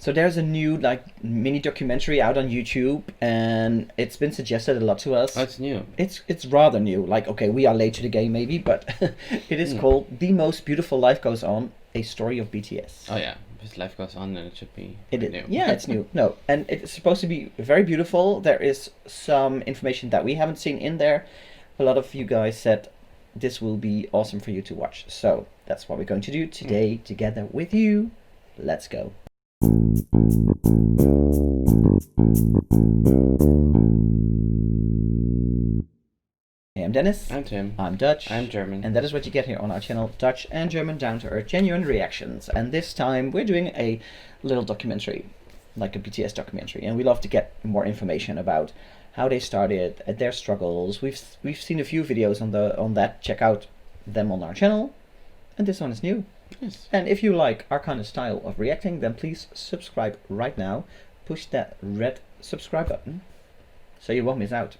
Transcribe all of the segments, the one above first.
So there's a new like mini documentary out on YouTube, and it's been suggested a lot to us. That's new. It's rather new. Like, okay, we are late to the game maybe, but it is called "The Most Beautiful Life Goes On: A Story of BTS." Oh yeah, if life goes on, then it should be new. Yeah, it's new. No, and it's supposed to be very beautiful. There is some information that we haven't seen in there. A lot of you guys said this will be awesome for you to watch. So that's what we're going to do today together with you. Let's go. Hey, I'm Dennis. I'm Tim. I'm Dutch. I'm German. And that is what you get here on our channel, Dutch and German Down to Earth Genuine Reactions. And this time we're doing a little documentary, like a BTS documentary. And we love to get more information about how they started, their struggles. We've seen a few videos on that. Check out them on our channel. And this one is new. Yes. And if you like our kind of style of reacting, then please subscribe right now. Push that red subscribe button so you won't miss out.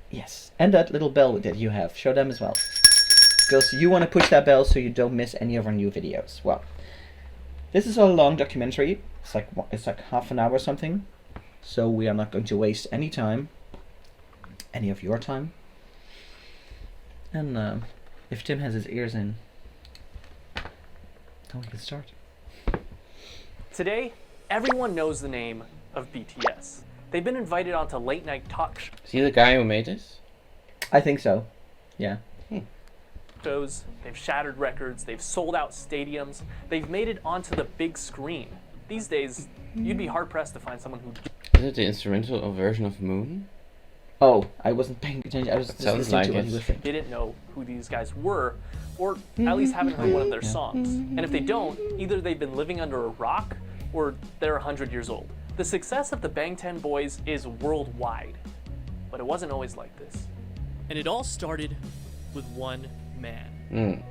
Yes. And that little bell that you have, show them as well. Because you want to push that bell so you don't miss any of our new videos. Well, this is a long documentary. It's like half an hour or something. So we are not going to waste any time. Any of your time. And if Tim has his ears in, we can start. Today, everyone knows the name of BTS. They've been invited onto late night talk Is he the guy who made this? I think so. Yeah. shows, they've shattered records, they've sold out stadiums, they've made it onto the big screen. These days, you'd be hard pressed to find someone who... Is it the instrumental version of Moon? Oh, I wasn't paying attention. I was just listening to what he was saying. Didn't know who these guys were, or at least haven't heard one of their songs. And if they don't, either they've been living under a rock, or they're 100 years old. The success of the Bangtan Boys is worldwide, but it wasn't always like this. And it all started with one man,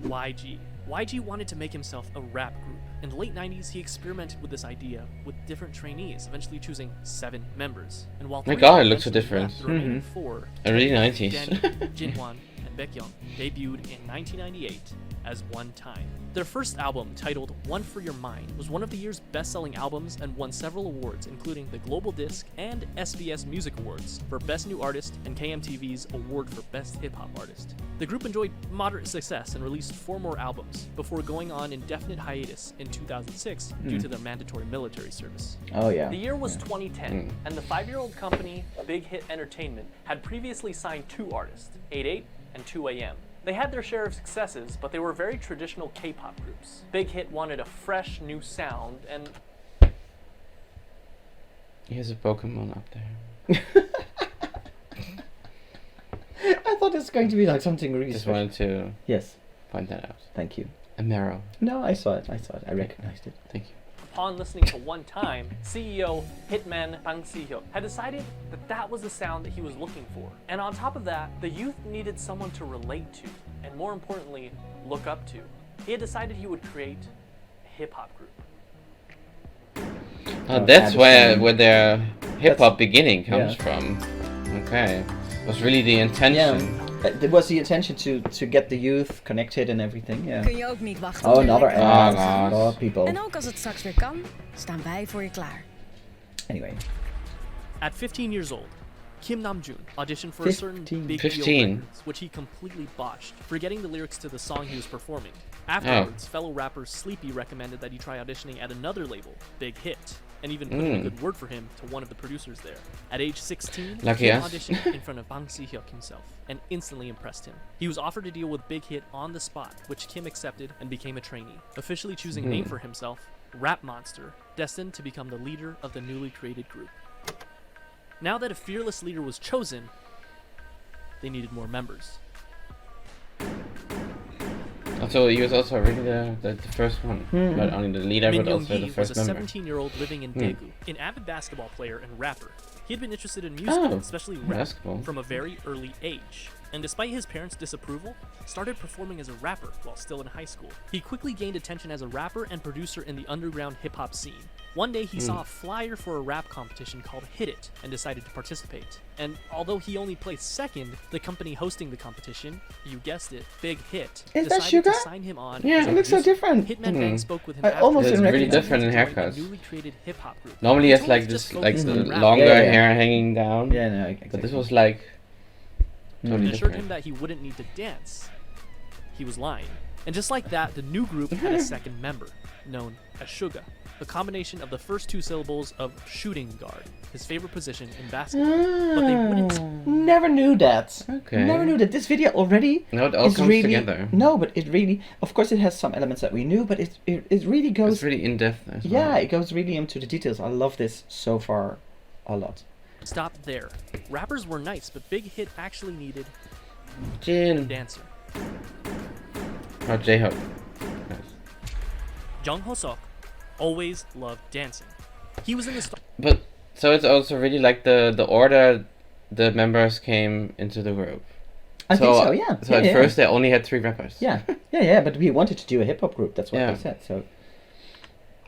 YG. YG wanted to make himself a rap group. In the late 90s, he experimented with this idea with different trainees, eventually choosing 7 members. And while my god, it looks so different. The remaining 4, early 90s. Vany, Jinhwan, and Baekhyun, debuted in 1998 as One Time. Their first album, titled One for Your Mind, was one of the year's best-selling albums and won several awards, including the Global Disc and SBS Music Awards for Best New Artist and KMTV's Award for Best Hip Hop Artist. The group enjoyed moderate success and released 4 more albums before going on indefinite hiatus in 2006 due to their mandatory military service. Oh yeah. The year was 2010, and the 5-year-old company Big Hit Entertainment had previously signed 2 artists, 88 and 2AM. They had their share of successes, but they were very traditional K-pop groups. Big Hit wanted a fresh, new sound, and... Here's a Pokemon up there. I thought it was going to be like something really Just special. wanted to point that out. Thank you. A marrow. No, I saw it. I recognized it. Thank you. Upon listening to One Time, CEO Hitman Bang Si-hyuk had decided that that was the sound that he was looking for. And on top of that, the youth needed someone to relate to, and more importantly, look up to. He had decided he would create a hip-hop group. Oh, that's where their hip-hop beginning comes from. Okay. It was really the intention. It was the intention to get the youth connected and everything, yeah. Kun je ook niet wachten Oh, tot je another lekker ad. God. Oh, people. En ook als het straks weer kan, staan wij voor je klaar. Anyway. At 15 years old, Kim Namjoon auditioned for a certain 15. Big 15. Deal Records, which he completely botched, forgetting the lyrics to the song he was performing. Afterwards, fellow rapper Sleepy recommended that he try auditioning at another label, Big Hit, and even put in a good word for him to one of the producers there. At age 16, Lucky Kim us. auditioned in front of Bang Si-hyuk himself, and instantly impressed him. He was offered a deal with Big Hit on the spot, which Kim accepted and became a trainee, officially choosing a name for himself, Rap Monster, destined to become the leader of the newly created group. Now that a fearless leader was chosen, they needed more members. Also, he was also really the first one. Not only the leader, Min but also the Young-hee was first a member. 17-year-old living in Daegu, an avid basketball player and rapper. He had been interested in music, especially rap, basketball. from a very early age. And despite his parents' disapproval, started performing as a rapper while still in high school. He quickly gained attention as a rapper and producer in the underground hip-hop scene. One day he saw a flyer for a rap competition called Hit It and decided to participate. And although he only placed second, the company hosting the competition, you guessed it, Big Hit, Is that decided to Suga? sign him on. Yeah, as a it looks so producer. different. Hitman Bang spoke with him I after almost It's didn't really recognize different in to join a haircuts. newly created hip-hop group. Normally He it's told like us this, just like focus the on rap. longer Yeah, yeah. hair hanging down. Yeah, no, exactly. But this was like totally and assured him different. that he wouldn't need to dance. He was lying. And just like that, the new group had a second member, known as Suga, a combination of the first two syllables of shooting guard, his favorite position in basketball. But they wouldn't. Never knew that. Okay. Never knew that. This video already Now it all is comes really together. no, but it really. Of course, it has some elements that we knew, but it really goes. It's really in depth. As Yeah, well. it goes really into the details. I love this so far, a lot. Stop there. Rappers were nice, but Big Hit actually needed a Jin. dancer. Oh, J-Hope. Nice. Jung Ho-sok always loved dancing. He was in the But so it's also really like the order the members came into the group. I think so. Yeah. So yeah, at yeah. first they only had 3 rappers. Yeah, yeah. But we wanted to do a hip hop group. That's what Yeah. they said. So.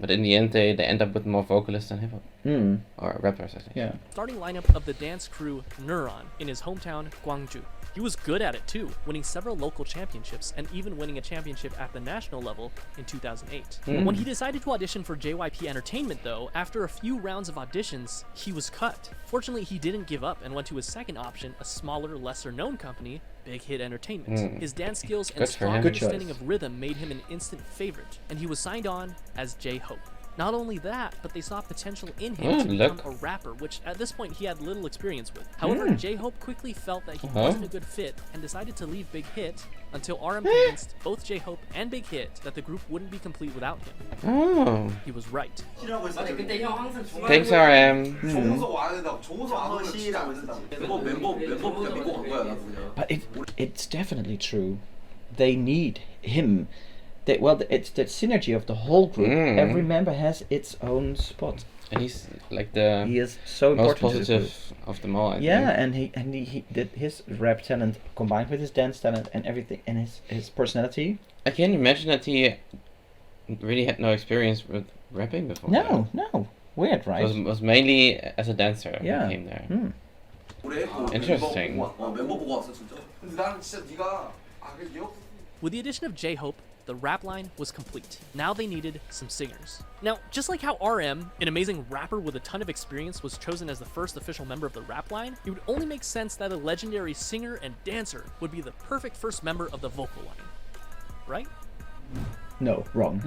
But in the end they end up with more vocalists than hip hop Mm, or rappers, I think. yeah. starting lineup of the dance crew Neuron in his hometown, Gwangju. He was good at it too, winning several local championships and even winning a championship at the national level in 2008. When he decided to audition for JYP Entertainment though, after a few rounds of auditions, he was cut. Fortunately, he didn't give up and went to his second option, a smaller, lesser known company, Big Hit Entertainment. His dance skills and Good for strong him. Good choice. understanding of rhythm made him an instant favorite, and he was signed on as J-Hope. Not only that, but they saw potential in him to look. become a rapper, which at this point he had little experience with. However, J-Hope quickly felt that he wasn't a good fit and decided to leave Big Hit until RM convinced both J-Hope and Big Hit that the group wouldn't be complete without him. Oh. He was right. Thanks RM. But it's definitely true. They need him. It's the synergy of the whole group. Every member has its own spot. And he's like the He is so most important to the group. positive of them all, I Yeah, think. and he did his rap talent combined with his dance talent and everything, and his personality. I can't imagine that he really had no experience with rapping before. No, weird, It right? was mainly as a dancer Yeah. he came there. Hmm. Interesting. With the addition of J-Hope, the rap line was complete. Now they needed some singers. Now, just like how RM, an amazing rapper with a ton of experience, was chosen as the first official member of the rap line, it would only make sense that a legendary singer and dancer would be the perfect first member of the vocal line. Right? No, wrong.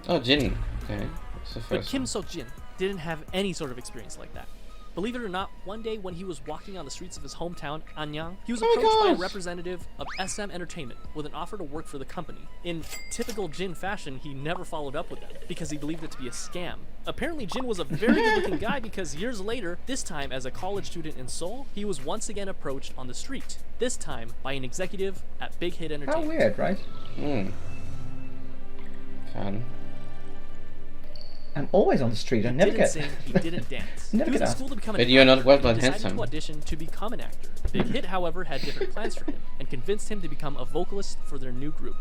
Oh, Jin. Okay. That's the But first Kim one. Sok-jin didn't have any sort of experience like that. Believe it or not, one day when he was walking on the streets of his hometown, Anyang, he was approached by a representative of SM Entertainment with an offer to work for the company. In typical Jin fashion, he never followed up with it because he believed it to be a scam. Apparently, Jin was a very good-looking guy because years later, this time as a college student in Seoul, he was once again approached on the street, this time by an executive at Big Hit How Entertainment. weird, right? Fun. I'm always on the street. I He never didn't get. sing, he didn't dance. Never He was get in asked. school to become an But you're not actor, well and but decided handsome. to audition to become an actor. Big Hit, however, had different plans for him and convinced him to become a vocalist for their new group.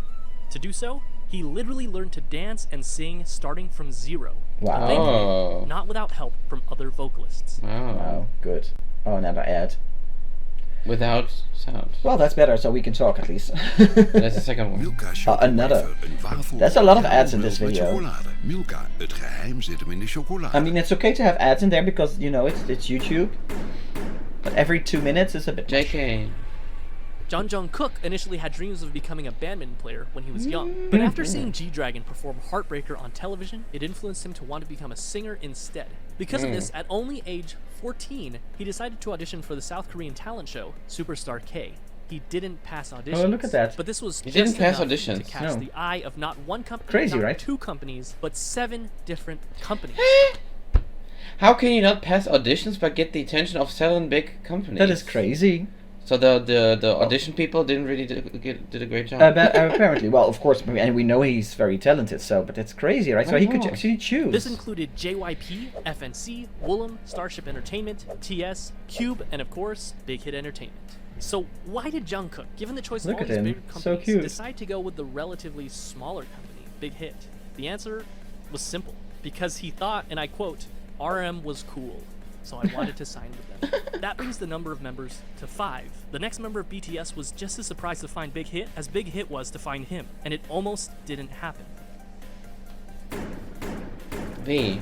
To do so, he literally learned to dance and sing starting from zero. Wow. Thankfully, Oh. not without help from other vocalists. Wow. Wow, good. Oh, another ad. Without sound. Well, that's better, so we can talk at least. That's the second one. Milka another. chocolawafer, There's a lot of ads in this met video. chocolade. Milka, het geheim zit hem in de chocolade. I mean, it's okay to have ads in there because, you know, it's YouTube. But every 2 minutes is a bit... JK. John Jung-kook initially had dreams of becoming a badminton player when he was young, but after seeing G-Dragon perform Heartbreaker on television, it influenced him to want to become a singer instead. Because of this, at only age 14, he decided to audition for the South Korean talent show, Superstar K. He didn't pass auditions. Oh, look at that. But this was He just didn't pass enough auditions. to catch No. the eye of not one company, Crazy, not right? 2 companies, but 7 different companies. How can you not pass auditions but get the attention of 7 big companies? That is crazy. So the audition people didn't really did a great job. Apparently, well, of course, and we know he's very talented, so, but it's crazy, right? So I he could know. actually choose. This included JYP, FNC, Woollim, Starship Entertainment, TS, Cube, and of course, Big Hit Entertainment. So why did Jungkook, given the choice of Look all at these him. bigger So companies, cute. decide to go with the relatively smaller company? Big Hit? The answer was simple. Because he thought, and I quote, RM was cool, so I wanted to sign with them. That brings the number of members to 5. The next member of BTS was just as surprised to find Big Hit as Big Hit was to find him, and it almost didn't happen. V.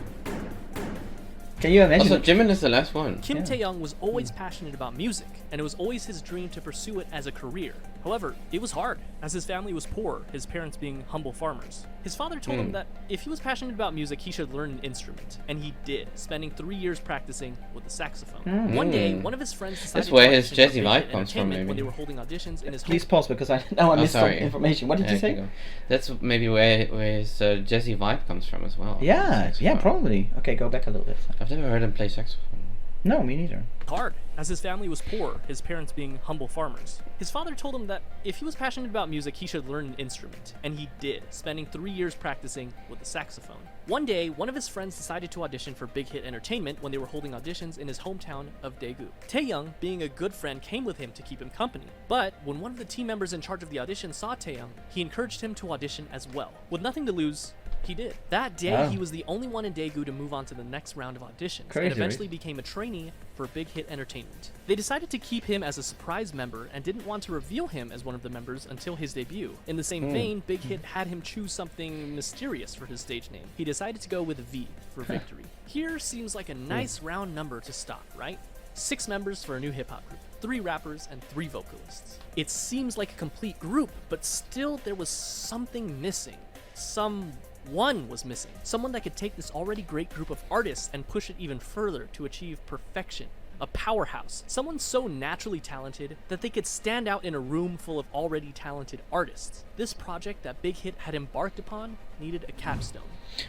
Can you imagine? Also, Jimin is the last one. Kim Taeyoung was always passionate about music, and it was always his dream to pursue it as a career. However, it was hard, as his family was poor, his parents being humble farmers. His father told him that if he was passionate about music, he should learn an instrument, and he did, spending 3 years practicing with the saxophone. One day, one of his friends decided That's where to his audition for Jazzy Big vibe Hit comes from, Entertainment maybe. when they were holding auditions in his Please pause because I missed some information. What did you say? That's maybe where his Jazzy vibe comes from as well. Yeah, probably. Okay, go back a little bit. I've never heard him play saxophone. No, me neither. Hard, as his family was poor, his parents being humble farmers. His father told him that if he was passionate about music, he should learn an instrument, and he did, spending 3 years practicing with the saxophone. One day, one of his friends decided to audition for Big Hit Entertainment when they were holding auditions in his hometown of Daegu. Taeyoung, being a good friend, came with him to keep him company. But when one of the team members in charge of the audition saw Taeyoung, he encouraged him to audition as well. With nothing to lose, he did. That day, he was the only one in Daegu to move on to the next round of auditions, and eventually became a trainee for Big Hit Entertainment. They decided to keep him as a surprise member and didn't want to reveal him as one of the members until his debut. In the same vein, Big Hit had him choose something mysterious for his stage name. He decided to go with V for victory. Here seems like a nice round number to stop, right? 6 members for a new hip-hop group, 3 rappers and 3 vocalists. It seems like a complete group, but still there was something missing. Someone was missing. Someone that could take this already great group of artists and push it even further to achieve perfection. A powerhouse. Someone so naturally talented that they could stand out in a room full of already talented artists. This project that Big Hit had embarked upon needed a capstone.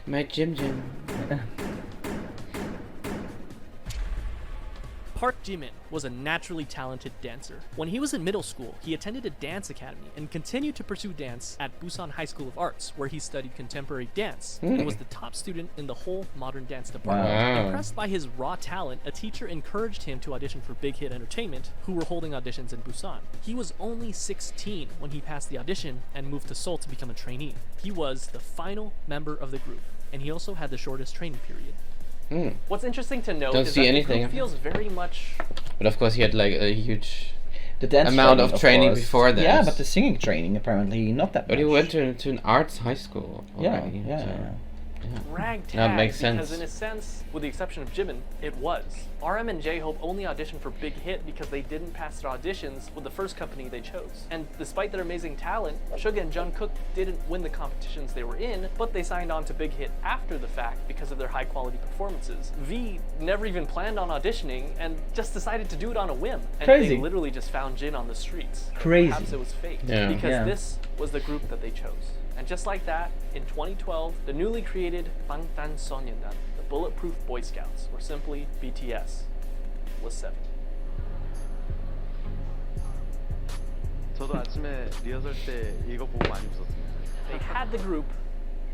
My Jim. Park Jimin was a naturally talented dancer. When he was in middle school, he attended a dance academy and continued to pursue dance at Busan High School of Arts, where he studied contemporary dance and was the top student in the whole modern dance department. Wow. Impressed by his raw talent, a teacher encouraged him to audition for Big Hit Entertainment, who were holding auditions in Busan. He was only 16 when he passed the audition and moved to Seoul to become a trainee. He was the final member of the group, and he also had the shortest training period. What's interesting to note Don't is see that anything. the group feels very much... But of course he had like a huge The dance amount of training course. before that. Yeah, but the singing training apparently not that much. But he went to an arts high school already. Yeah. ragtag That makes because sense. in a sense, with the exception of Jimin, it was. RM and J-Hope only auditioned for Big Hit because they didn't pass their auditions with the first company they chose. And despite their amazing talent, Suga and Jungkook didn't win the competitions they were in, but they signed on to Big Hit after the fact because of their high quality performances. V never even planned on auditioning and just decided to do it on a whim. And Crazy. they literally just found Jin on the streets. Crazy. Perhaps it was fate. Yeah. Because Yeah. this was the group that they chose. And just like that, in 2012, the newly created 방탄소년단, the Bulletproof Boy Scouts, or simply BTS, was 7. 저도 아침에 리허설 때 이거 보고 많이 웃었습니다. They had the group,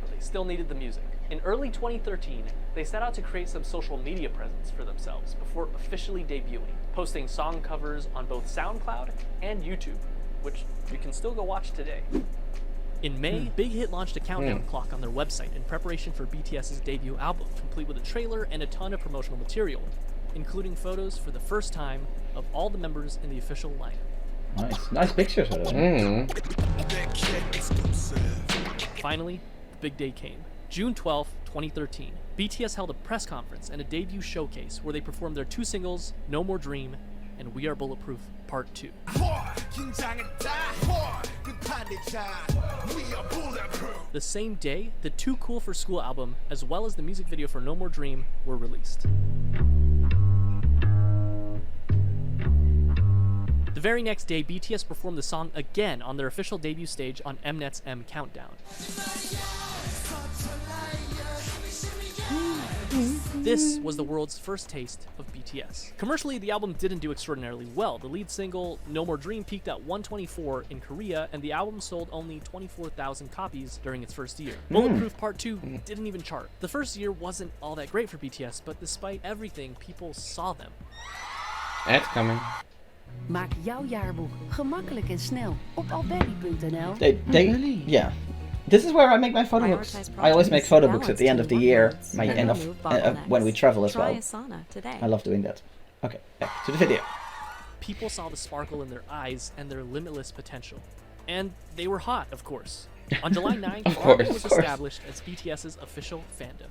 but they still needed the music. In early 2013, they set out to create some social media presence for themselves before officially debuting, posting song covers on both SoundCloud and YouTube, which you can still go watch today. In May, Big Hit launched a countdown clock on their website in preparation for BTS's debut album, complete with a trailer and a ton of promotional material, including photos for the first time of all the members in the official lineup. Nice pictures. By the way. Finally, the big day came. June 12, 2013, BTS held a press conference and a debut showcase where they performed their 2 singles, No More Dream and We Are Bulletproof Part 2. The same day, the Too Cool for School album, as well as the music video for No More Dream, were released. The very next day, BTS performed the song again on their official debut stage on Mnet's M Countdown. This was the world's first taste of BTS. Commercially, the album didn't do extraordinarily well. The lead single, No More Dream, peaked at 124 in Korea, and the album sold only 24,000 copies during its first year. Bulletproof Part 2 didn't even chart. The first year wasn't all that great for BTS, but despite everything, people saw them. Ad coming. Maak jouw jaarboek gemakkelijk en snel op alberry.nl. They This is where I make my photo books. Prioritize I always make projects, photo books at balance the end of the teamwork year, modes, my and end of remove bottlenecks. when we travel as Try well. Asana today. I love doing that. Okay, back to the video. People saw the sparkle in their eyes and their limitless potential. And they were hot, of course. On July 9th, Of course, ARMY was of course. established as BTS's official fandom.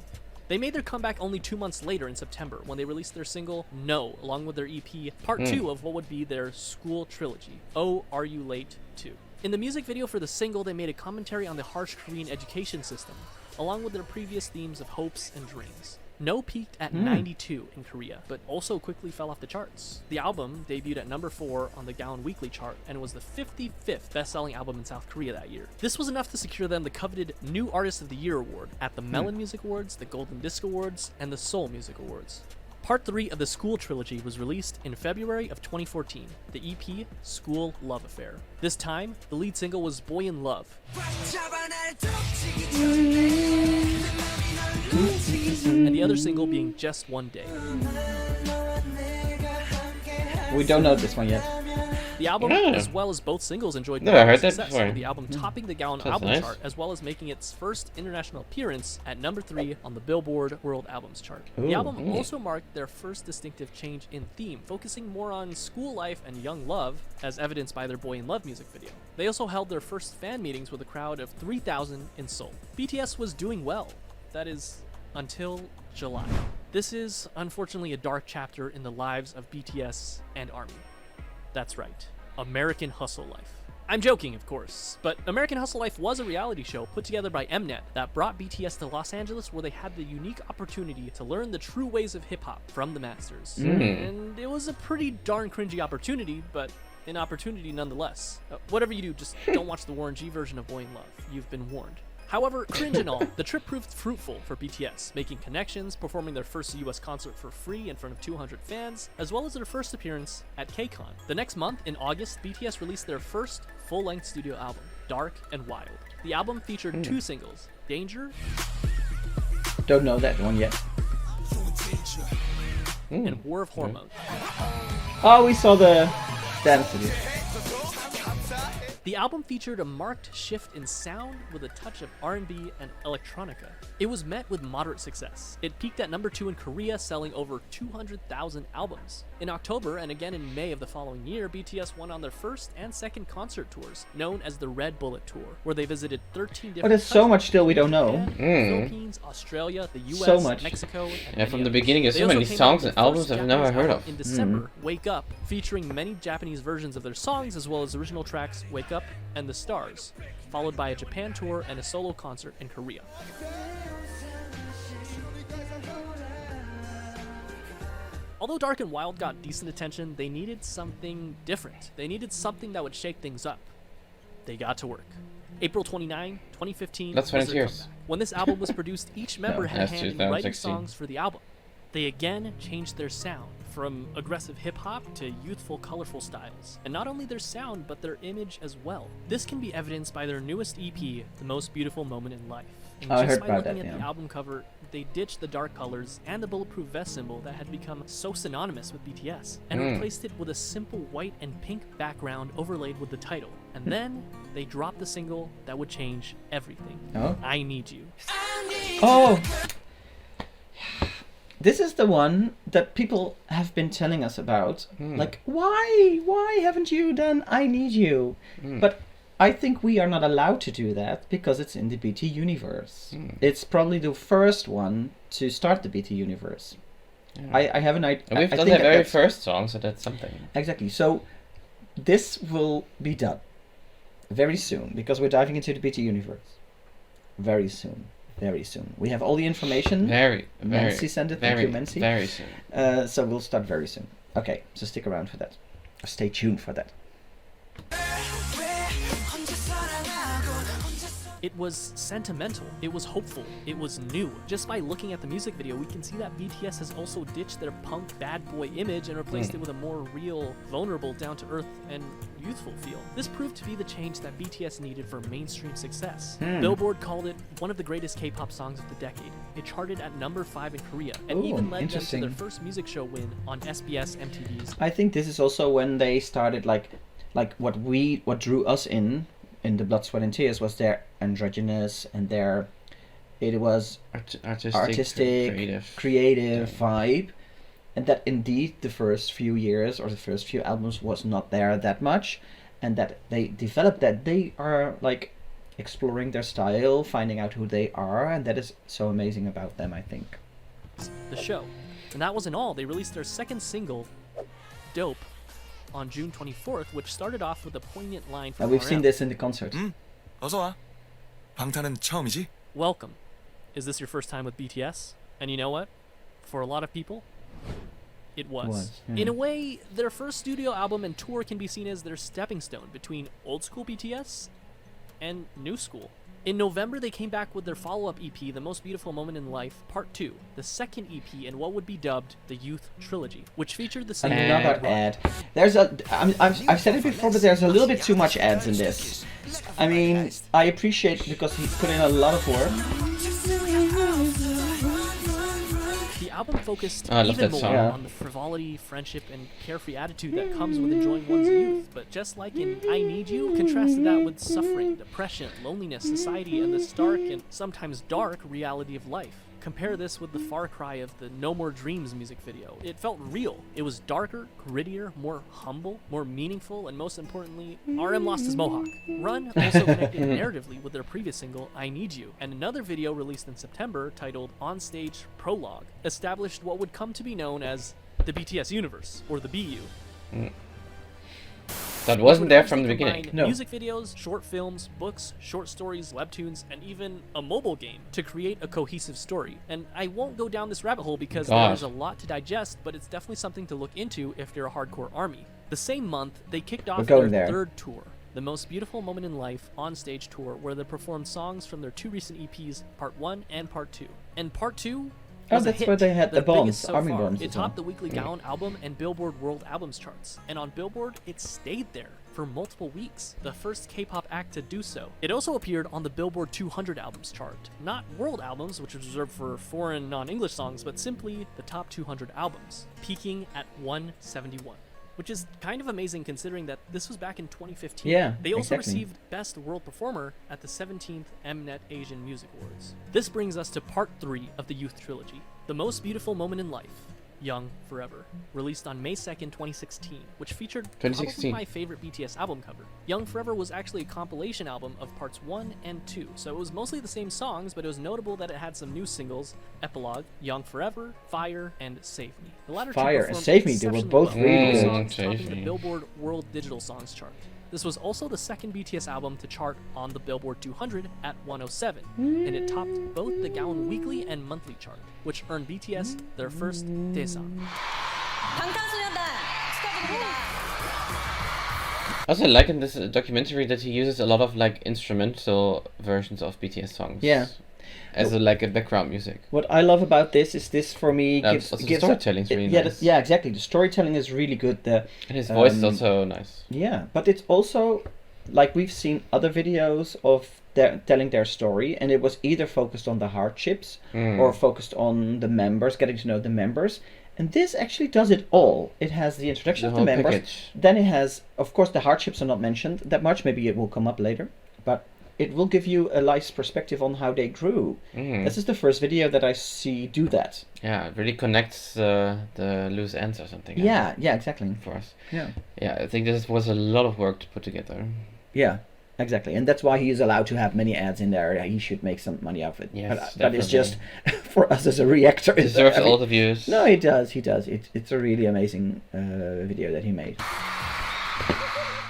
They made their comeback only 2 months later in September when they released their single No, along with their EP, part 2 of what would be their school trilogy, Oh, Are You Late 2. In the music video for the single, they made a commentary on the harsh Korean education system, along with their previous themes of hopes and dreams. No peaked at 92 in Korea, but also quickly fell off the charts. The album debuted at number 4 on the Gaon Weekly chart and was the 55th best-selling album in South Korea that year. This was enough to secure them the coveted New Artist of the Year award at the Melon Music Awards, the Golden Disc Awards, and the Seoul Music Awards. Part 3 of the School trilogy was released in February of 2014, the EP School Love Affair. This time, the lead single was Boy in Love. And the other single being Just One Day. We don't know this one yet. The album, Yeah. as well as both singles, enjoyed Never heard that success, before. with the album topping the Gaon Sounds album nice. chart, as well as making its first international appearance at number 3 on the Billboard World Albums chart. Ooh. The album also marked their first distinctive change in theme, focusing more on school life and young love, as evidenced by their Boy in Love music video. They also held their first fan meetings with a crowd of 3,000 in Seoul. BTS was doing well. That is, until July. This is, unfortunately, a dark chapter in the lives of BTS and ARMY. That's right. American Hustle Life. I'm joking, of course, but American Hustle Life was a reality show put together by Mnet that brought BTS to Los Angeles, where they had the unique opportunity to learn the true ways of hip-hop from the masters. And it was a pretty darn cringy opportunity, but an opportunity nonetheless. Whatever you do, just don't watch the Warren G version of Boy in Love. You've been warned. However, cringe and all, the trip proved fruitful for BTS, making connections, performing their first US concert for free in front of 200 fans, as well as their first appearance at KCON. The next month, in August, BTS released their first full-length studio album, Dark and Wild. The album featured 2 singles, Danger Don't know that one yet. and War of Hormones. Oh, we saw the dance video. The album featured a marked shift in sound with a touch of R&B and electronica. It was met with moderate success. It peaked at number 2 in Korea, selling over 200,000 albums. In October and again in May of the following year, BTS went on their first and second concert tours, known as the Red Bullet Tour, where they visited 13 different But there's so countries. much still we don't know. Japan, Philippines, Australia, the US, So much. Mexico, and Yeah, many from the others. beginning, there's They so also many came out songs with and the albums first I've never Japanese heard album of. in December, Wake Up, featuring many Japanese versions of their songs, as well as original tracks Wake Up and The Stars, followed by a Japan tour and a solo concert in Korea. Although Dark and Wild got decent attention, they needed something different. They needed something that would shake things up. They got to work. April 29, 2015 That's was 20 their years. comeback. When this album was produced, each member had a That's hand in writing 2016. songs for the album. They again changed their sound, from aggressive hip-hop to youthful, colorful styles. And not only their sound, but their image as well. This can be evidenced by their newest EP, The Most Beautiful Moment in Life. And I just heard by about looking that, at the yeah. album cover, they ditched the dark colors and the bulletproof vest symbol that had become so synonymous with BTS, and replaced it with a simple white and pink background overlaid with the title. And then they dropped the single that would change everything. Oh. I Need You. Oh! This is the one that people have been telling us about. Like, why haven't you done I Need You? But I think we are not allowed to do that because it's in the BT universe. It's probably the first one to start the BT universe. I have an idea. And we've done the very first song, so that's something. Exactly. So this will be done very soon because we're diving into the BT universe. Very soon. Very soon. We have all the information. Very, Nancy sent it. Thank very, you, Nancy. very soon. So we'll start very soon. Okay, so stick around for that. Or stay tuned for that. It was sentimental, it was hopeful, it was new. Just by looking at the music video, we can see that BTS has also ditched their punk bad boy image and replaced it with a more real, vulnerable, down-to-earth, and youthful feel. This proved to be the change that BTS needed for mainstream success. Billboard called it one of the greatest K-pop songs of the decade. It charted at number 5 in Korea, and Ooh, even led them to interesting. their first music show win on SBS MTV's I think this is also when they started like what drew us in in the Blood, Sweat and Tears was their androgynous and their it was artistic, creative vibe, and that indeed the first few years or the first few albums was not there that much, and that they developed that they are like exploring their style, finding out who they are, and that is so amazing about them, I think. The show. And that wasn't all. They released their second single, Dope, on June 24th, which started off with a poignant line from And we've seen this in the concert. 어서 와. 방탄은 처음이지? Welcome. Is this your first time with BTS? And you know what? For a lot of people, it was. In a way, their first studio album and tour can be seen as their stepping stone between old school BTS and new school. In November, they came back with their follow-up EP, The Most Beautiful Moment in Life, Part 2, the second EP in what would be dubbed the Youth Trilogy, which featured the single... Another ad. There's a... I've said it before, but there's a little bit too much ads in this. I mean, I appreciate it because he put in a lot of work. The album focused even more on the frivolity, friendship, and carefree attitude that comes with enjoying one's youth. But just like in I Need You, contrasted that with suffering, depression, loneliness, society, and the stark and sometimes dark reality of life. Compare this with the far cry of the No More Dreams music video. It felt real. It was darker, grittier, more humble, more meaningful, and most importantly, RM lost his mohawk. Run also connected narratively with their previous single, I Need You, and another video released in September titled On Stage Prologue established what would come to be known as the BTS universe, or the BU. That wasn't there from the beginning. No. Music videos, short films, books, short stories, webtoons, and even a mobile game to create a cohesive story. And I won't go down this rabbit hole because there's a lot to digest, but it's definitely something to look into if you're a hardcore ARMY. The same month, they kicked off their third tour, The Most Beautiful Moment in Life On Stage Tour, where they performed songs from their two recent EPs, Part 1 and Part 2. And Part 2 was a hit, where they had the bombs, so army far. bombs. It topped the Weekly Gaon album and Billboard World Albums charts. And on Billboard, it stayed there for multiple weeks, the first K-pop act to do so. It also appeared on the Billboard 200 albums chart. Not world albums, which was reserved for foreign non-English songs, but simply the top 200 albums, peaking at 171. Which is kind of amazing considering that this was back in 2015. Yeah, they also exactly. received Best World Performer at the 17th Mnet Asian Music Awards. This brings us to Part 3 of the Youth Trilogy, The Most Beautiful Moment in Life, Young Forever, released on May 2nd, 2016, which featured probably my favorite BTS album cover. Young Forever was actually a compilation album of parts 1 and 2, so it was mostly the same songs, but it was notable that it had some new singles, Epilogue, Young Forever, Fire, and Save Me. The latter Fire two and Save Me, they were both really good. songs topping the Billboard World Digital Songs chart. This was also the second BTS album to chart on the Billboard 200 at 107, and it topped both the Gaon Weekly and Monthly chart, which earned BTS their first Daesang. I also like in this documentary that he uses a lot of like instrumental versions of BTS songs. Yeah. As like a background music. What I love about this for me gives the storytelling is really nice. Yeah, exactly. The storytelling is really good. And his voice is also nice. Yeah, but it's also like we've seen other videos of telling their story, and it was either focused on the hardships or focused on the members, getting to know the members. And this actually does it all. It has the introduction of the members. Package. Then it has, of course, the hardships are not mentioned that much. Maybe it will come up later, but it will give you a nice perspective on how they grew. This is the first video that I see do that. Yeah, it really connects the loose ends or something. Yeah, exactly. For us. Yeah. Yeah, I think this was a lot of work to put together. Yeah, exactly. And that's why he is allowed to have many ads in there. He should make some money off it. Yes, but it's just, for us as a reactor... He deserves all the views. No, he does. It's a really amazing video that he made.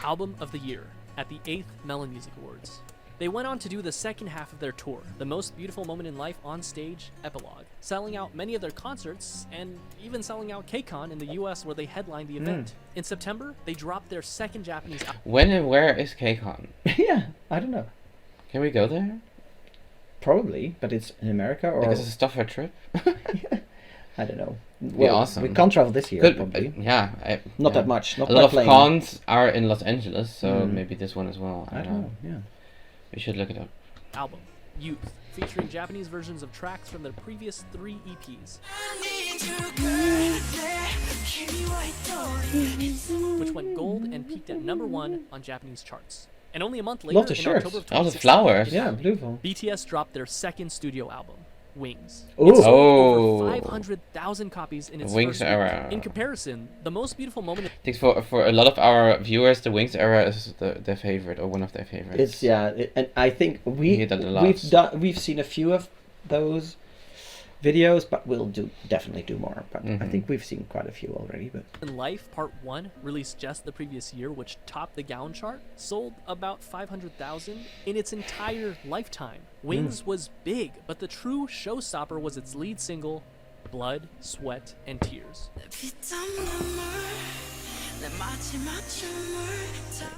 Album of the Year at the 8th Melon Music Awards. They went on to do the second half of their tour, The Most Beautiful Moment in Life On Stage Epilogue, selling out many of their concerts and even selling out KCON in the US where they headlined the event. In September, they dropped their second Japanese album. When and where is KCON? Yeah, I don't know. Can we go there? Probably, but it's in America or... Like, is it a STUFR trip? I don't know. Be awesome. We can't travel this year, probably. Not that much. Not a lot plane. of cons are in Los Angeles, so maybe this one as well. I don't know. Yeah. We should look it up. Album, Youth, featuring Japanese versions of tracks from their previous 3 EPs, which went gold and peaked at #1 on Japanese charts. And only a month later, Love the in shirts. October of All the 2016, flowers. Yeah, beautiful. BTS dropped their second studio album, Wings. Ooh. It sold Oh. over 500,000 copies in its Wings first week. era. In comparison, the most beautiful moment I think for a lot of our viewers, the Wings era is their favorite or one of their favorites. It's and I think hear that a lot. we've seen a few of those videos, but we'll definitely do more. But I think we've seen quite a few already. But in Life Part 1, released just the previous year, which topped the Gaon chart, sold about 500,000 in its entire lifetime. Wings was big, but the true showstopper was its lead single, Blood, Sweat, and Tears.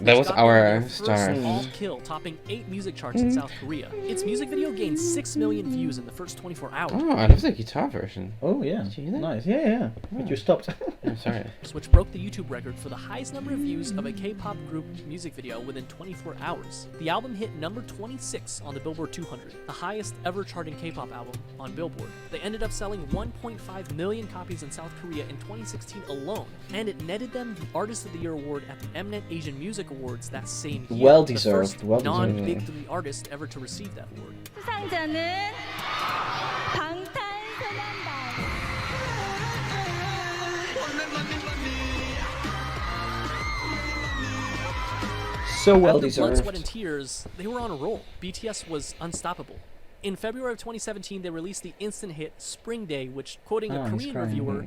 That was Got our their first star. all-kill, topping 8 music charts in South Korea. Its music video gained 6 million views in the first 24 hours. Oh, I love the guitar version. oh yeah, Did you hear that? nice. Yeah. But you stopped. I'm sorry. Which broke the YouTube record for the highest number of views of a K-pop group music video within 24 hours. The album hit number 26 on the Billboard 200, the highest ever charting K-pop album on Billboard. They ended up selling 1.5 million copies in South Korea in 2016 alone, and it netted them the Artist of the Year award at the Mnet Asian Music Awards that same year. Well the deserved, first well deserved. non-Big 3 artist ever to receive that award. 수상자는 방탄소년단. So well After Blood, deserved. Sweat, and Tears, they were on a roll. BTS was unstoppable. In February of 2017, they released the instant hit Spring Day, which, quoting a he's Korean crying. reviewer,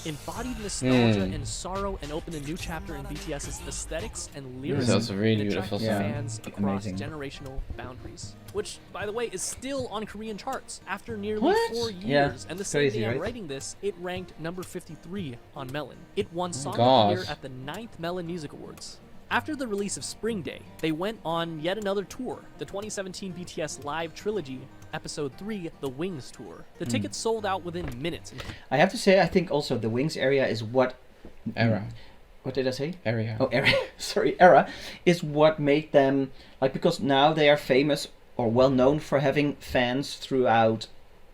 embodied nostalgia and sorrow and opened a new chapter in BTS's aesthetics and lyrics. That's a really and beautiful attracted song. fans across Amazing. generational boundaries. Which, by the way, is still on Korean charts after nearly What? 4 Yeah, years. And the it's same crazy, day I'm right? writing this, it ranked number 53 on Melon. It won Song of gosh. the Year at the 9th Melon Music Awards. After the release of Spring Day, they went on yet another tour, the 2017 BTS Live Trilogy, Episode 3, the Wings Tour. The tickets sold out within minutes. I have to say, I think also the Wings area is what Era. What did I say? Area. Oh, era. Sorry, era is what made them like, because now they are famous or well known for having fans throughout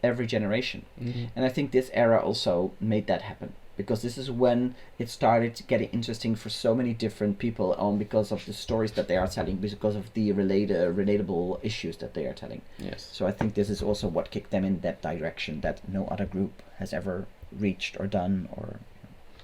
every generation, and I think this era also made that happen. Because this is when it started getting interesting for so many different people, because of the stories that they are telling, because of the relatable issues that they are telling. Yes. So I think this is also what kicked them in that direction that no other group has ever reached or done, or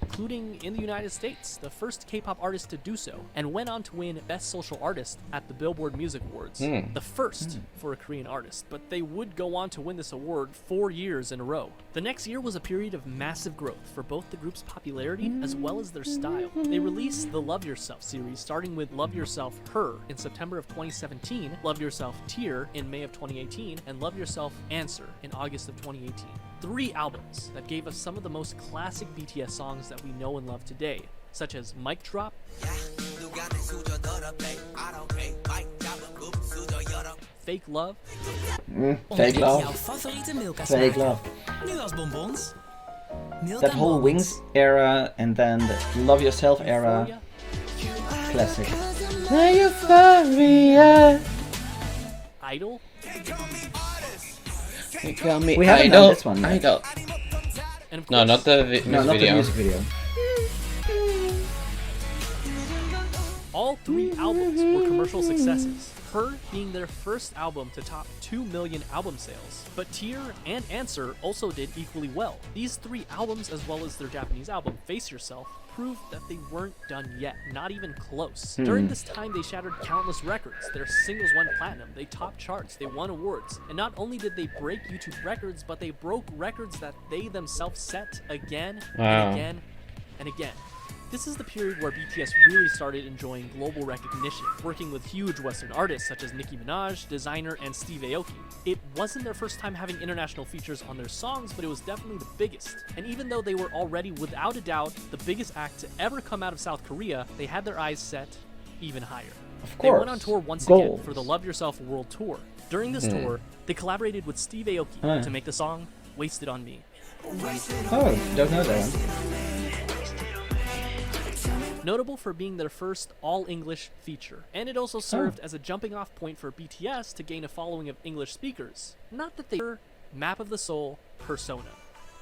including in the United States, the first K-pop artist to do so, and went on to win Best Social Artist at the Billboard Music Awards, the first for a Korean artist, but they would go on to win this award 4 years in a row. The next year was a period of massive growth for both the group's popularity as well as their style. They released the Love Yourself series, starting with Love Yourself Her in September of 2017, Love Yourself Tear in May of 2018, and Love Yourself Answer in August of 2018. 3 albums that gave us some of the most classic BTS songs that we know and love today, such as Mic Drop, Fake Love, Fake Jouw Love, favoriete Milka Fake smaken. Love. Nu als bonbons. Milka That whole Moments. Wings era and then the Love Yourself era, Euphoria, classic. Idol, You got me We haven't idol. done this one yet. Idol. and of No, course, not the music No, not video. the music video. all 3 albums were commercial successes. Her being their first album to top 2 million album sales, but Tear and Answer also did equally well. These 3 albums, as well as their Japanese album, Face Yourself, proved that they weren't done yet, not even close. During this time, they shattered countless records. Their singles went platinum, they topped charts, they won awards. And not only did they break YouTube records, but they broke records that they themselves set again Wow. and again and again. This is the period where BTS really started enjoying global recognition, working with huge Western artists such as Nicki Minaj, Designer, and Steve Aoki. It wasn't their first time having international features on their songs, but it was definitely the biggest. And even though they were already, without a doubt, the biggest act to ever come out of South Korea, they had their eyes set even higher. Of They course. went on tour once Goals. again for the Love Yourself World Tour. During this tour, they collaborated with Steve Aoki to make the song Wasted on Me. Oh, don't know that one. Notable for being their first all-English feature, and it also served as a jumping-off point for BTS to gain a following of English speakers. Not that they were Map of the Soul, Persona.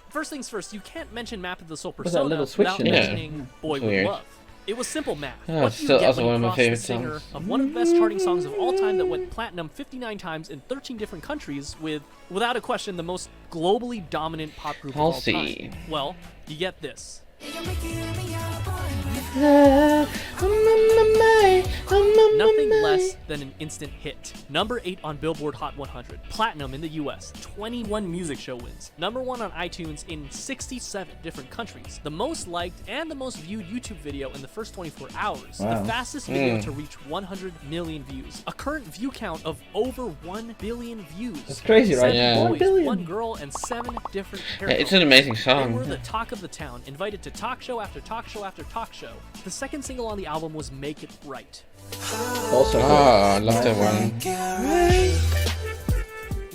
First things first, you can't mention Map of the Soul, that Persona little switch without in there? mentioning Boy It's With weird. Love. It was simple math. Oh, What it's do you still get also when one you of my cross the favorite singer songs. of one of the best charting songs of all time that went platinum 59 times in 13 different countries with, without a question, the most globally dominant pop group of all Halsey. time? Well, you get this. Nothing less than an instant hit. Number 8 on Billboard Hot 100. Platinum in the US. 21 music show wins. Number 1 on iTunes in 67 different countries. The most liked and the most viewed YouTube video in the first 24 hours. Wow. The fastest video to reach 100 million views. A current view count of over 1 billion views. That's crazy, right? 7 Yeah. 1 boys, billion. 1 girl, and 7 different hair Yeah, it's colors. an amazing They song. were the talk of the town, invited to talk show after talk show after talk show. The second single on the album was Make It Right. Also, Oh, I love that one.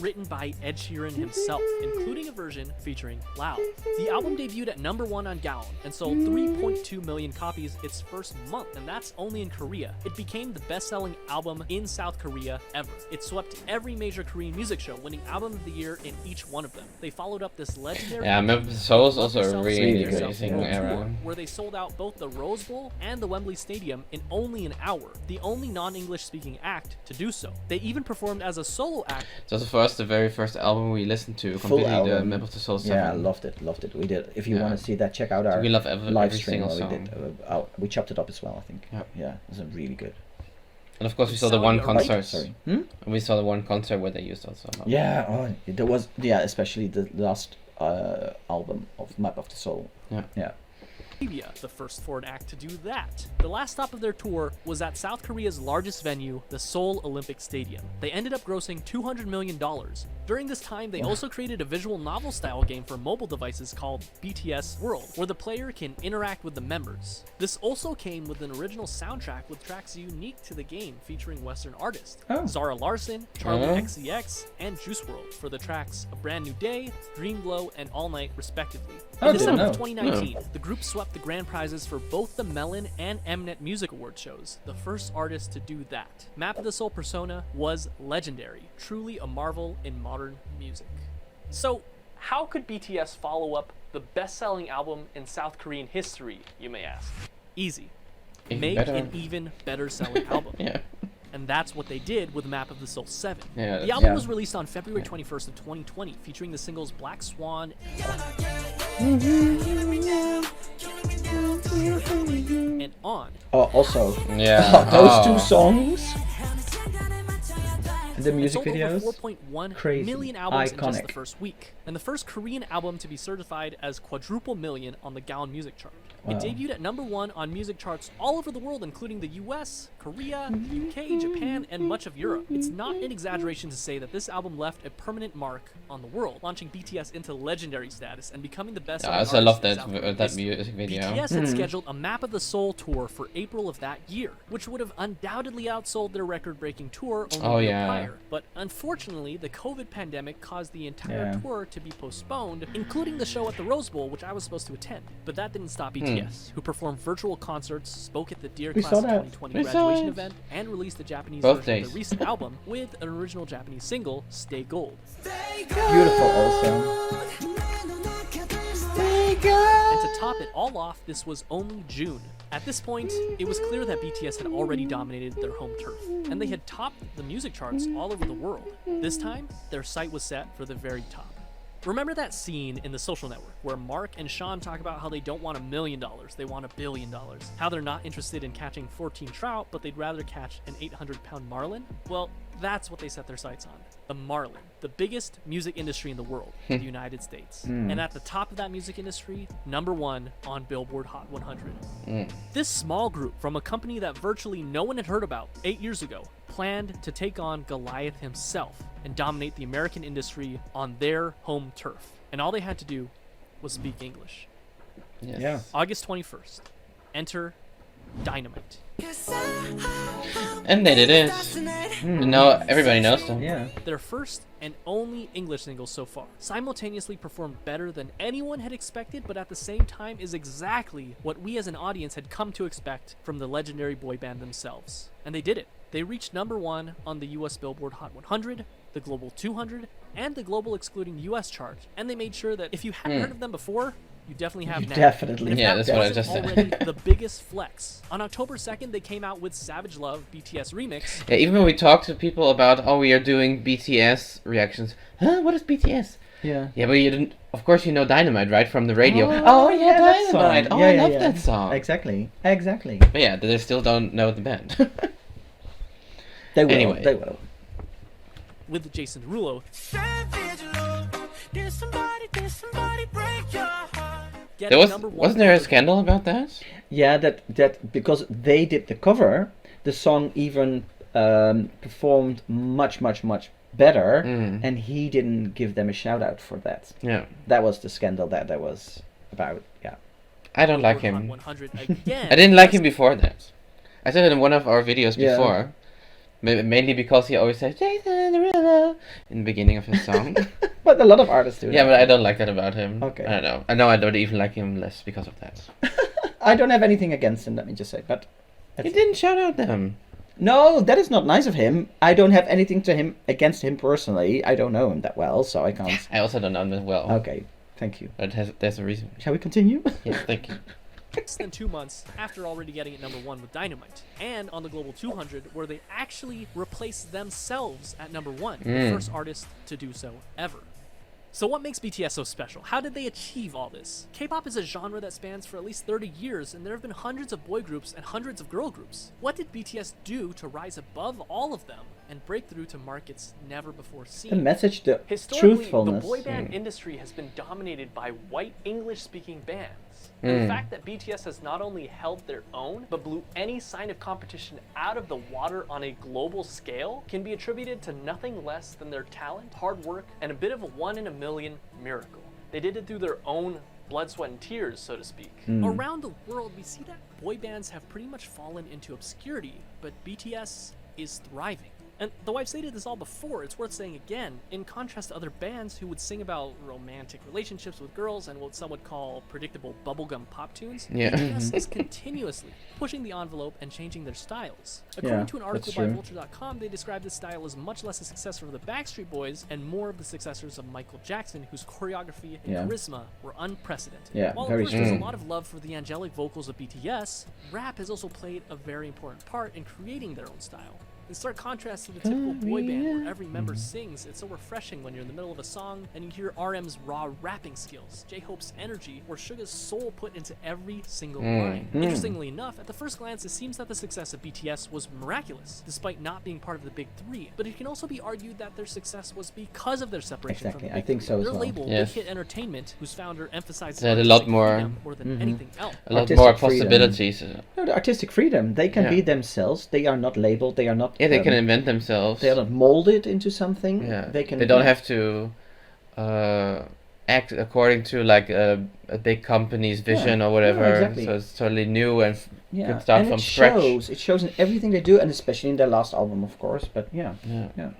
Written by Ed Sheeran himself, including a version featuring Loud. The album debuted at number 1 on Gaon and sold 3.2 million copies its first month, and that's only in Korea. It became the best-selling album in South Korea ever. It swept every major Korean music show, winning Album of the Year in each one of them. They followed up this legendary Yeah, Memphis of Soul is also a Yourself, really Save Yourself amazing World era. Tour, where they sold out both the Rose Bowl and the Wembley Stadium in only an hour, the only non-English speaking act to do so. They even performed as a solo act. It was for us the very first album we listened to, Full completely the album. Map of the Soul 7. yeah, loved it. We did. If you Yeah. want to see that, check out our We love every live stream. single where we song. did. We chopped it up as well, I think. Yep. Yeah, it was a really good. And of course we saw the Saudi one Arabia. concert. Sorry. We saw the one concert where they used also. Yeah, oh, there was, especially the last album of Map of the Soul. Yeah. Yeah. Arabia, the first foreign act to do that. The last stop of their tour was at South Korea's largest venue, the Seoul Olympic Stadium. They ended up grossing $200 million. During this time, they also created a visual novel style game for mobile devices called BTS World, where the player can interact with the members. This also came with an original soundtrack with tracks unique to the game featuring Western artists. Oh. Zara Larsson, Charlie XCX, and Juice WRLD for the tracks A Brand New Day, Dream Glow, and All Night respectively. Oh, In didn't December of know. 2019, the group swept the grand prizes for both the Melon and Mnet Music Award shows, the first artist to do that. Map of the Soul persona was legendary, truly a marvel in modern music. So, how could BTS follow up the best-selling album in South Korean history, you may ask? Easy. Even Make better. an even better selling album. Yeah. And that's what they did with Map of the Soul 7. Yeah, The album yeah. was released on February 21st of 2020, featuring the singles Black Swan and On. Oh, also, Yeah. those two Oh. songs and the It music sold over videos. 4.1 Crazy. million albums in just the Iconic. first week, and the first Korean album to be certified as quadruple million on the Gaon Music Chart. It Wow. debuted at number 1 on music charts all over the world, including the US, Korea, the UK, Japan, and much of Europe. It's not an exaggeration to say that this album left a permanent mark on the world, launching BTS into legendary status and becoming the best. Yeah, I also love that music video. BTS had scheduled a Map of the Soul tour for April of that year, which would have undoubtedly outsold their record-breaking tour only Oh, a year yeah. prior. But unfortunately, the COVID pandemic caused the entire Yeah. tour to be postponed, including the show at the Rose Bowl, which I was supposed to attend. But that didn't stop BTS, who performed virtual concerts, spoke at the Dear We Class saw of that. 2020 We graduation saw it. event, and released the Japanese Both version of days. their recent album with an original Japanese single, Stay Gold. Beautiful also. And to top it all off, this was only June. At this point, it was clear that BTS had already dominated their home turf, and they had topped the music charts all over the world. This time, their sight was set for the very top. Remember that scene in The Social Network where Mark and Sean talk about how they don't want $1 million, they want $1 billion? How they're not interested in catching 14 trout, but they'd rather catch an 800-pound marlin? Well, that's what they set their sights on. The marlin, the biggest music industry in the world, the United States. And at the top of that music industry, number 1 on Billboard Hot 100. This small group from a company that virtually no one had heard about 8 years ago planned to take on Goliath himself and dominate the American industry on their home turf. And all they had to do was speak English. Yes. Yeah. August 21st. Enter Dynamite. And they did it. And now everybody knows them. Yeah. Their first and only English single so far. Simultaneously performed better than anyone had expected, but at the same time is exactly what we as an audience had come to expect from the legendary boy band themselves. And they did it. They reached number 1 on the US Billboard Hot 100, the Global 200, and the Global excluding US chart. And they made sure that if you hadn't heard of them before, You definitely have now. Definitely. And if Yeah, that that's what I wasn't just said. already the biggest flex. On October 2nd, they came out with Savage Love BTS Remix. Yeah, even when we talk to people about, oh, we are doing BTS reactions. Huh? What is BTS? Yeah. Yeah, but you didn't. Of course, you know Dynamite, right, from the radio. Oh, yeah, that song. Dynamite. Oh, Yeah, I yeah, love yeah. that song. Exactly. Exactly. But yeah, they still don't know the band. They will. Anyway. They will. With Jason Derulo. There wasn't there a scandal about that? Yeah, that because they did the cover, the song even performed much better, and he didn't give them a shout out for that. Yeah. That was the scandal that was about. Yeah. I don't like Work on him. 100 again. I didn't like him before that. I said it in one of our videos Yeah. before. Mainly because he always says Jason Derulo in the beginning of his song. But a lot of artists do. Yeah, that. but I don't like that about him. Okay. I don't know. I know I don't even like him less because of that. I don't have anything against him. Let me just say, but He didn't shout out them. no, that is not nice of him. I don't have anything against him personally. I don't know him that well, so I can't. I also don't know him as well. Okay, thank you. But there's a reason. Shall we continue? Yes, thank you. Less than 2 months after already getting at number 1 with Dynamite, and on the Global 200, where they actually replaced themselves at number 1, the first artist to do so ever. So what makes BTS so special? How did they achieve all this? K-pop is a genre that spans for at least 30 years, and there have been hundreds of boy groups and hundreds of girl groups. What did BTS do to rise above all of them and break through to markets never before seen? The message, the Historically, truthfulness. the boy band industry has been dominated by white English-speaking bands. And the fact that BTS has not only held their own, but blew any sign of competition out of the water on a global scale can be attributed to nothing less than their talent, hard work, and a bit of a 1 in a million miracle. They did it through their own blood, sweat, and tears, so to speak. Around the world, we see that boy bands have pretty much fallen into obscurity, but BTS is thriving. And though I've stated this all before, it's worth saying again, in contrast to other bands who would sing about romantic relationships with girls and what some would call predictable bubblegum pop tunes, Yeah. BTS is continuously pushing the envelope and changing their styles. According Yeah, to an article that's by true. Vulture.com, they describe this style as much less a success for the Backstreet Boys and more of the successors of Michael Jackson, whose choreography and Yeah. charisma were unprecedented. Yeah, While very of course there's a true. lot of love for the angelic vocals of BTS, rap has also played a very important part in creating their own style. In stark contrast to the typical boy band where every member sings, it's so refreshing when you're in the middle of a song and you hear RM's raw rapping skills, J-Hope's energy, or Suga's soul put into every single line. Interestingly enough, at the first glance, it seems that the success of BTS was miraculous, despite not being part of the big three. But it can also be argued that their success was because of their separation Exactly, from the I big think three. so as Their well. label, Yes. Big Hit Entertainment, whose founder emphasized They had a lot artistic more- freedom more than anything else. A lot Artistic more freedom. possibilities. No, the artistic freedom. They can Yeah. be themselves. They are not labeled. They are not. Yeah, they can invent themselves. They are not molded into something. Yeah. They can. They don't have to act according to like a big company's vision Yeah, or whatever. exactly. So it's totally new and Yeah, could start and from it scratch. shows. It shows in everything they do, and especially in their last album, of course. But yeah, Yeah. yeah.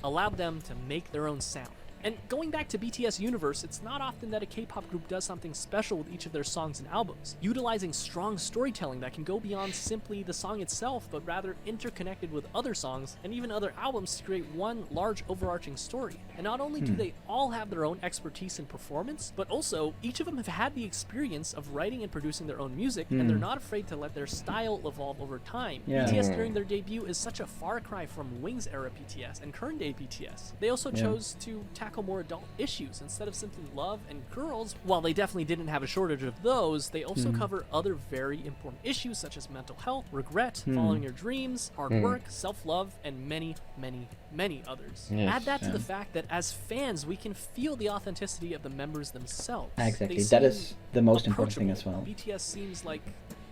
allowed them to make their own sound. And going back to BTS Universe, it's not often that a K-pop group does something special with each of their songs and albums, utilizing strong storytelling that can go beyond simply the song itself, but rather interconnected with other songs and even other albums to create one large overarching story. And not only do they all have their own expertise in performance, but also each of them have had the experience of writing and producing their own music, and they're not afraid to let their style evolve over time. Yeah. BTS during their debut is such a far cry from Wings era BTS and current day BTS. They also chose to tackle more adult issues instead of simply love and girls. While they definitely didn't have a shortage of those, they also cover other very important issues such as mental health, regret, following your dreams, hard work, self-love, and many, many, many others. Yes, Add that to the fact that as fans, we can feel the authenticity of the members themselves. Exactly. They That is seem the most important thing as approachable. well. BTS seems like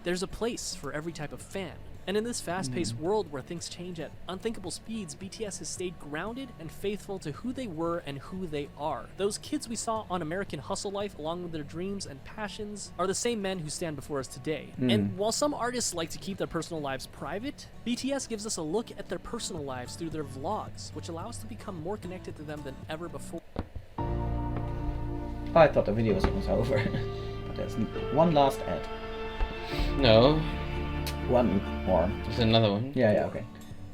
there's a place for every type of fan. And in this fast-paced world where things change at unthinkable speeds, BTS has stayed grounded and faithful to who they were and who they are. Those kids we saw on American Hustle Life, along with their dreams and passions, are the same men who stand before us today. And while some artists like to keep their personal lives private, BTS gives us a look at their personal lives through their vlogs, which allow us to become more connected to them than ever before. Oh, I thought the video was almost over, but there's one last ad. No, One more. there's another one. Yeah, yeah, okay.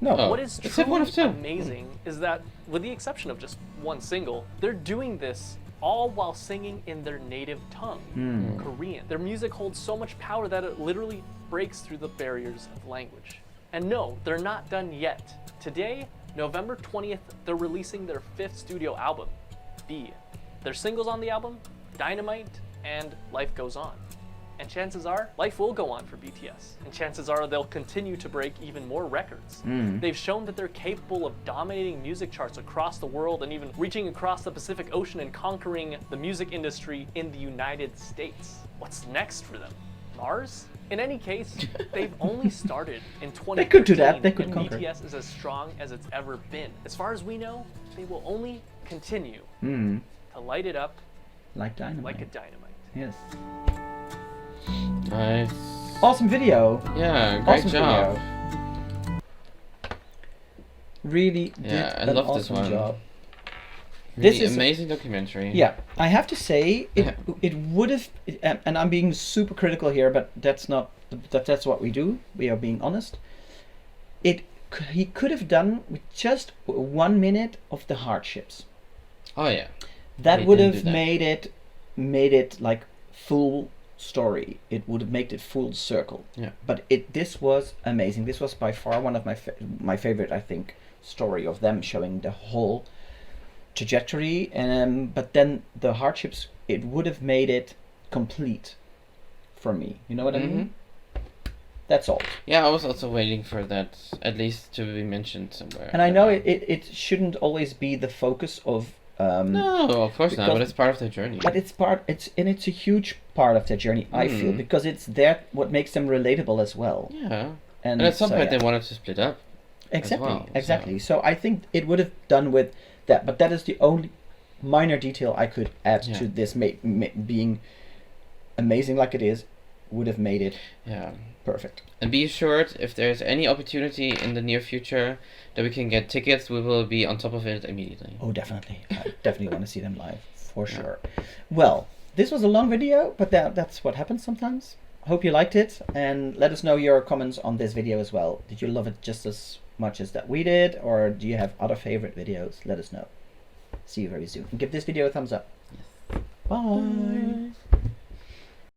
No. Oh. What is It's one truly of two. amazing is that, with the exception of just one single, they're doing this all while singing in their native tongue, Korean. Their music holds so much power that it literally breaks through the barriers of language. And no, they're not done yet. Today, November 20th, they're releasing their 5th studio album, B. Their singles on the album, Dynamite and Life Goes On. And chances are, life will go on for BTS. And chances are they'll continue to break even more records. They've shown that they're capable of dominating music charts across the world and even reaching across the Pacific Ocean and conquering the music industry in the United States. What's next for them? Mars? In any case, they've only started in 2015. They could do that. They could and conquer. BTS is as strong as it's ever been. As far as we know, they will only continue to light it up Like dynamite. like a dynamite. Yes. Nice. Awesome video. Yeah, great Awesome job. video. Really did Yeah, I an love this awesome one. job. Really This is amazing documentary. Yeah, I have to say it would have, and I'm being super critical here, but that's not that's what we do. We are being honest. He could have done with just 1 minute of the hardships. Oh yeah. That He would didn't have do that. made it like full story. It would have made it full circle. Yeah. But this was amazing. This was by far one of my favorite, I think, story of them showing the whole trajectory. But then the hardships, it would have made it complete for me. You know what I mean? That's all. Yeah, I was also waiting for that at least to be mentioned somewhere. And I know it shouldn't always be the focus of. No, of course not. But it's part of the journey. But it's a huge part of their journey. I feel, because it's what makes them relatable as well. Yeah. And at some so, point yeah. they wanted to split up. Exactly, as well, exactly. So I think it would have done with that, but that is the only minor detail I could add to this being amazing like it is. Would have made it perfect. And be assured, if there's any opportunity in the near future that we can get tickets, we will be on top of it immediately. Oh, definitely. I definitely want to see them live, for sure. Well, this was a long video, but that's what happens sometimes. Hope you liked it, and let us know your comments on this video as well. Did you love it just as much as that we did, or do you have other favorite videos? Let us know. See you very soon. And give this video a thumbs up. Yes. Bye.